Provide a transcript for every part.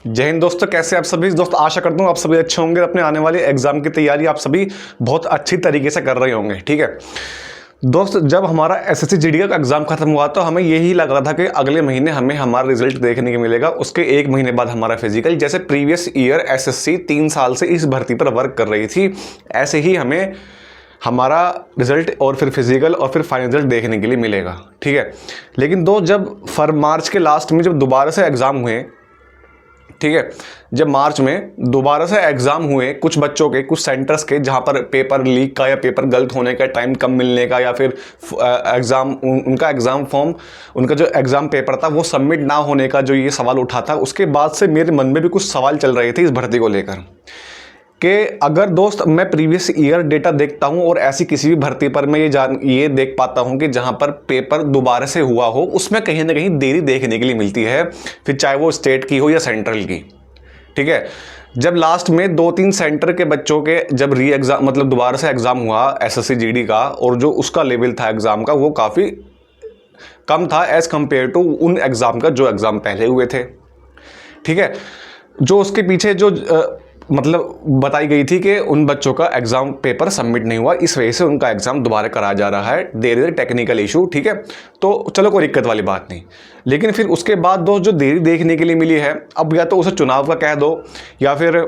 जय हिंद दोस्तों, कैसे आप सभी दोस्त। आशा करता हूँ आप सभी अच्छे होंगे। अपने आने वाले एग्जाम की तैयारी आप सभी बहुत अच्छी तरीके से कर रहे होंगे। ठीक है दोस्त, जब हमारा एसएससी जीडी का एग्जाम खत्म हुआ तो हमें यही लग रहा था कि अगले महीने हमें हमारा रिजल्ट देखने को मिलेगा। उसके एक महीने बाद हमारा फिजिकल, जैसे प्रीवियस ईयर एसएससी 3 साल से इस भर्ती पर वर्क कर रही थी, ऐसे ही हमें हमारा रिजल्ट और फिर फिजिकल और फिर फाइनल रिजल्ट देखने के लिए मिलेगा। ठीक है, लेकिन जब मार्च के लास्ट में जब दोबारा से एग्ज़ाम हुए, ठीक है, जब मार्च में दोबारा से एग्ज़ाम हुए कुछ बच्चों के, कुछ सेंटर्स के, जहां पर पेपर लीक का या पेपर गलत होने का, टाइम कम मिलने का, या फिर एग्ज़ाम उनका एग्ज़ाम फॉर्म, उनका जो एग्ज़ाम पेपर था वो सबमिट ना होने का जो ये सवाल उठा था, उसके बाद से मेरे मन में भी कुछ सवाल चल रहे थे इस भर्ती को लेकर कि अगर दोस्त मैं प्रीवियस ईयर डेटा देखता हूं और ऐसी किसी भी भर्ती पर मैं ये देख पाता हूं कि जहां पर पेपर दोबारा से हुआ हो, उसमें कहीं ना कहीं देरी देखने के लिए मिलती है, फिर चाहे वो स्टेट की हो या सेंट्रल की। ठीक है, जब लास्ट में 2-3 सेंटर के बच्चों के जब री एग्जाम मतलब दोबारा से एग्जाम हुआ एसएससी जीडी का, और जो उसका लेवल था एग्जाम का वो काफ़ी कम था एज कंपेयर टू उन एग्जाम का जो एग्जाम पहले हुए थे। ठीक है, जो उसके पीछे जो मतलब बताई गई थी कि उन बच्चों का एग्जाम पेपर सबमिट नहीं हुआ, इस वजह से उनका एग्जाम दोबारा कराया जा रहा है। There is technical issue. ठीक है, तो चलो कोई दिक्कत वाली बात नहीं। लेकिन फिर उसके बाद दोस्त जो देरी देखने के लिए मिली है, अब या तो उसे चुनाव का कह दो या फिर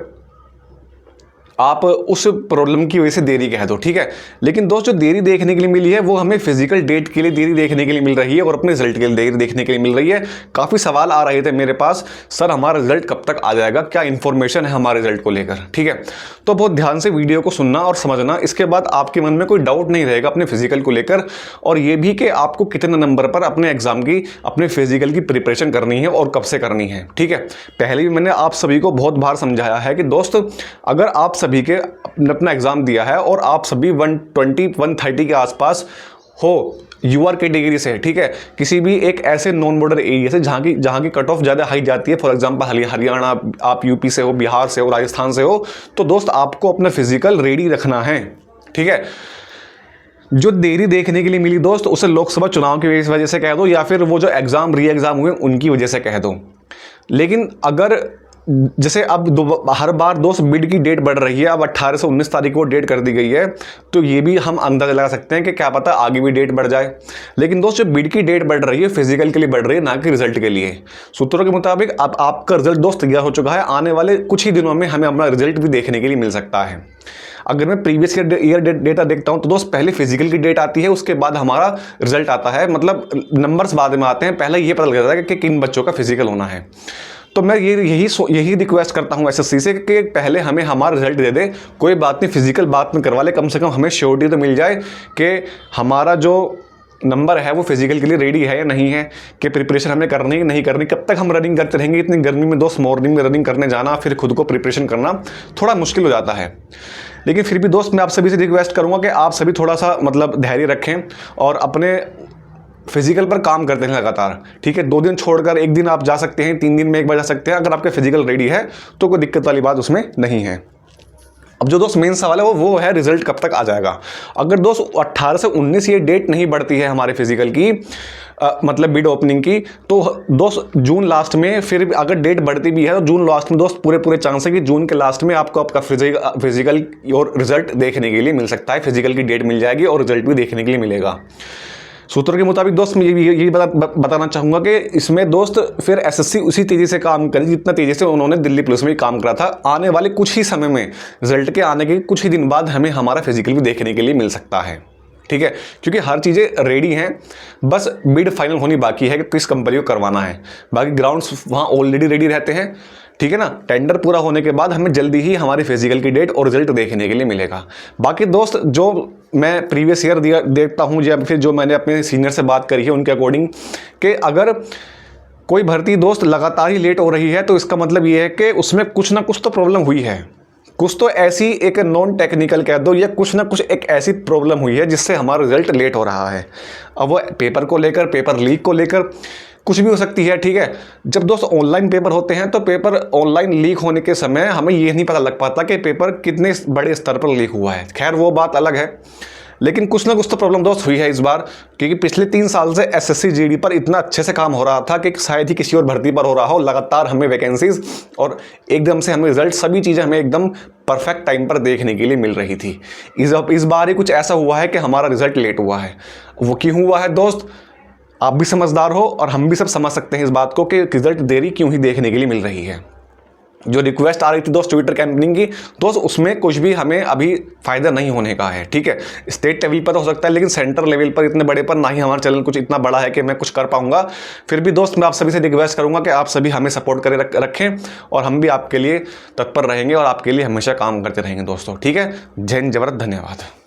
आप उस प्रॉब्लम की वजह से देरी कह दो। ठीक है, लेकिन दोस्त जो देरी देखने के लिए मिली है वो हमें फिजिकल डेट के लिए देरी देखने के लिए मिल रही है और अपने रिजल्ट के लिए देरी देखने के लिए मिल रही है। काफ़ी सवाल आ रहे थे मेरे पास, सर हमारा रिजल्ट कब तक आ जाएगा, क्या इन्फॉर्मेशन है हमारे रिजल्ट को लेकर। ठीक है, तो बहुत ध्यान से वीडियो को सुनना और समझना, इसके बाद आपके मन में कोई डाउट नहीं रहेगा अपने फिजिकल को लेकर, और ये भी कि आपको कितने नंबर पर अपने एग्जाम की, अपने फिजिकल की प्रिपरेशन करनी है और कब से करनी है। ठीक है, पहले भी मैंने आप सभी को बहुत बार समझाया है कि दोस्त अगर आप सभी के अपना एग्जाम दिया है और आप सभी 120-130 के आसपास हो यूआर कैटेगरी से, ठीक है, किसी भी एक ऐसे नॉन बॉर्डर एरिया से जहां की कट ऑफ ज़्यादा हाई जाती है, फॉर एग्जांपल हरियाणा, आप यूपी से हो, बिहार से हो, राजस्थान से हो, तो दोस्त आपको अपना फिजिकल रेडी रखना है। ठीक है, जो देरी देखने के लिए मिली दोस्त उसे लोकसभा चुनाव की वजह से कह दो या फिर वो जो एग्जाम री एग्जाम हुए उनकी वजह से कह दो। लेकिन अगर जैसे अब हर बार दोस्त बिड की डेट बढ़ रही है, अब 18 से 19 तारीख को डेट कर दी गई है, तो ये भी हम अंदाजा लगा सकते हैं कि क्या पता आगे भी डेट बढ़ जाए। लेकिन दोस्त जो बिड की डेट बढ़ रही है फिजिकल के लिए बढ़ रही है, ना कि रिजल्ट के लिए। सूत्रों के मुताबिक अब आपका रिजल्ट दोस्त तैयार हो चुका है, आने वाले कुछ ही दिनों में हमें अपना रिजल्ट भी देखने के लिए मिल सकता है। अगर मैं प्रीवियस ईयर डेटा देखता हूं तो दोस्त पहले फिजिकल की डेट आती है, उसके बाद हमारा रिजल्ट आता है, मतलब नंबर्स बाद में आते हैं, पहले ये पता लग जाता है कि किन बच्चों का फिजिकल होना है। तो मैं यही रिक्वेस्ट करता हूं एसएससी से कि पहले हमें हमारा रिजल्ट दे दे, कोई बात नहीं फिजिकल बात में करवा ले, कम से कम हमें श्योरिटी तो मिल जाए कि हमारा जो नंबर है वो फिजिकल के लिए रेडी है या नहीं है, कि प्रिपरेशन हमें करनी है नहीं करनी। कब तक हम रनिंग करते रहेंगे इतनी गर्मी में दोस्त, मॉर्निंग में रनिंग करने जाना फिर खुद को प्रिपरेशन करना थोड़ा मुश्किल हो जाता है। लेकिन फिर भी दोस्त मैं आप सभी से रिक्वेस्ट करूंगा कि आप सभी थोड़ा सा मतलब धैर्य रखें और अपने फिजिकल पर काम करते हैं लगातार। ठीक है, 2 दिन छोड़कर 1 दिन आप जा सकते हैं, 3 दिन में एक बार जा सकते हैं, अगर आपके फिजिकल रेडी है तो कोई दिक्कत वाली बात उसमें नहीं है। अब जो दोस्त मेन सवाल है वो है रिजल्ट कब तक आ जाएगा। अगर दोस्त 18 से 19 ये डेट नहीं बढ़ती है हमारे फिजिकल की मतलब बिड ओपनिंग की, तो दोस्त जून लास्ट में, फिर अगर डेट बढ़ती भी है तो जून लास्ट में दोस्त पूरे चांस है कि जून के लास्ट में आपको आपका फिजिकल और रिजल्ट देखने के लिए मिल सकता है। फिजिकल की डेट मिल जाएगी और रिजल्ट भी देखने के लिए मिलेगा। सूत्रों के मुताबिक दोस्त मैं ये बताना चाहूँगा कि इसमें दोस्त फिर एसएससी उसी तेज़ी से काम करे जितना तेज़ी से उन्होंने दिल्ली पुलिस में काम करा था। आने वाले कुछ ही समय में रिजल्ट के आने के कुछ ही दिन बाद हमें हमारा फिजिकल भी देखने के लिए मिल सकता है। ठीक है, क्योंकि हर चीज़ें रेडी हैं, बस बिड फाइनल होनी बाकी है कि किस कंपनी को करवाना है, बाकी ग्राउंड्स वहाँ ऑलरेडी रेडी रहते हैं। ठीक है ना, टेंडर पूरा होने के बाद हमें जल्दी ही हमारी फिजिकल की डेट और रिजल्ट देखने के लिए मिलेगा। बाकी दोस्त जो मैं प्रीवियस ईयर देखता हूँ या फिर जो मैंने अपने सीनियर से बात करी है उनके अकॉर्डिंग कि अगर कोई भर्ती दोस्त लगातार ही लेट हो रही है तो इसका मतलब ये है कि उसमें कुछ ना कुछ तो प्रॉब्लम हुई है, कुछ तो ऐसी एक नॉन टेक्निकल कह दो या कुछ ना कुछ एक ऐसी प्रॉब्लम हुई है जिससे हमारा रिजल्ट लेट हो रहा है। अब वो पेपर को लेकर, पेपर लीक को लेकर कुछ भी हो सकती है। ठीक है, जब दोस्त ऑनलाइन पेपर होते हैं तो पेपर ऑनलाइन लीक होने के समय हमें ये नहीं पता लग पाता कि पेपर कितने बड़े स्तर पर लीक हुआ है। खैर वो बात अलग है, लेकिन कुछ ना कुछ तो प्रॉब्लम दोस्त हुई है इस बार, क्योंकि पिछले 3 साल से एसएससी जीडी पर इतना अच्छे से काम हो रहा था कि शायद ही किसी और भर्ती पर हो रहा हो। लगातार हमें वैकेंसीज और एकदम से हमें रिजल्ट, सभी चीज़ें हमें एकदम परफेक्ट टाइम पर देखने के लिए मिल रही थी। इस बार ही कुछ ऐसा हुआ है कि हमारा रिजल्ट लेट हुआ है। वो क्यों हुआ है दोस्त, आप भी समझदार हो और हम भी सब समझ सकते हैं इस बात को कि रिजल्ट देरी क्यों ही देखने के लिए मिल रही है। जो रिक्वेस्ट आ रही थी दोस्त ट्विटर कैंपेनिंग की दोस्त, उसमें कुछ भी हमें अभी फ़ायदा नहीं होने का है, ठीक है। स्टेट लेवल पर हो सकता है, लेकिन सेंटर लेवल पर इतने बड़े पर ना ही हमारा चैनल कुछ इतना बड़ा है कि मैं कुछ कर पाऊंगा। फिर भी दोस्त मैं आप सभी से रिक्वेस्ट करूंगा कि आप सभी हमें सपोर्ट करे रखें और हम भी आपके लिए तत्पर रहेंगे और आपके लिए हमेशा काम करते रहेंगे दोस्तों, ठीक है। जय हिंद, जय भारत, धन्यवाद।